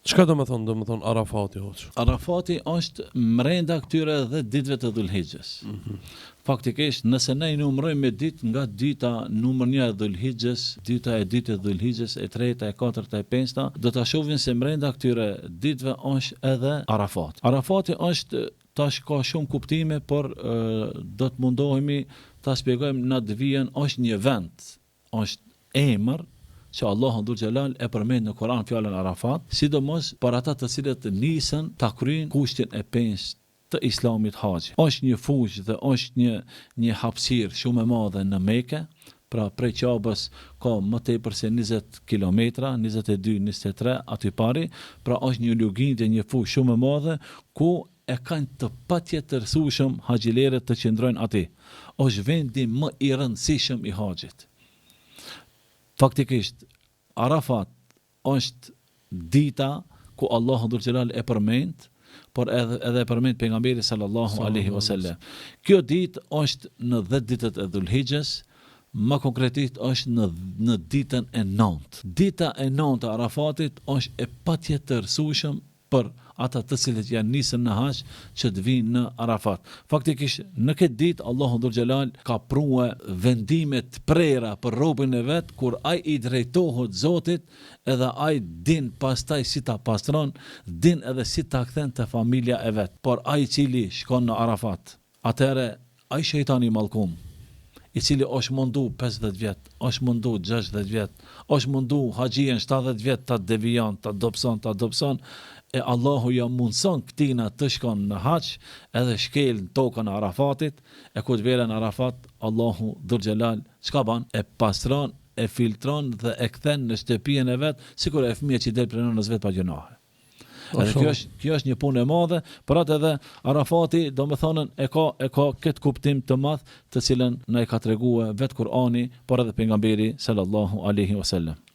Çka do të thonë Arafati hoç? Arafati është mrenda këtyre dhe ditëve të Dhulhijhes. Faktikisht, nëse ne i numërojmë me ditë nga dita numër 1 e Dhulhijhes, dita e dytë e Dhulhijhes, e treta, e katërta, e pesta, do ta shohim se mrenda këtyre ditëve është edhe Arafat. Arafati është tash ka shumë kuptime, por do të mundohemi ta shpjegojmë në të vijën, është një vend, është emër që Allahu Dhul Xhelal e përmend në Kur'an fjalën Arafat, sidomos për ata të cilët nisën ta kryejnë kushtin e pesë të Islamit haxhi. Është një fushë dhe është një hapësirë shumë e madhe në Mekë, pra prej Qabës ka më tepër se 20 kilometra, 22-23 aty pari, pra është një lugindje, një fushë shumë e madhe ku e kanë të patjetërsueshëm haxhilerët të qëndrojnë aty. Është vendi më i rëndësishëm i haxhit. Faktikisht, Arafat është dita ku Allahu Dhul Xhelal e përmend, por edhe përmend pejgamberi sallallahu alaihi wasallam. Kjo ditë është në 10 ditët e Dhulhijhes, më konkretisht është në ditën e 9. Dita e 9 e Arafatit është e patjetërsueshëm për ata të cilët janë nisën në haxh që të vinë në Arafat. Faktikisht në këtë ditë Allahu Dhul Xhelal ka pruar vendime të prera për robën e vet, kur ai i drejtohet Zotit, edhe ai din pastaj si ta pastron, din edhe si ta kthen te familja e vet. Por ai i cili shkon në Arafat, atëherë ai shejtani i mallkum, i cili është mundu 50 vjet, është mundu 60 vjet, është mundu haxhien 70 vjet ta devijon, ta dobson, e Allahu ja mundson këtina të shkon në haxh, edhe shkel në tokën e Arafatit, e ku të vjen në Arafat, Allahu Dhul Xhelal çka bën? E pastron, e filtron dhe e kthen në shtëpinë e vet, sikur e fëmijë që del prej nënës vet pa gjunahe. Edhe kjo është një punë e madhe, por atë edhe Arafati, domethënë e ka këtë kuptim të madh, të cilën na e ka treguar vet Kur'ani, por edhe pejgamberi sallallahu alaihi wasallam.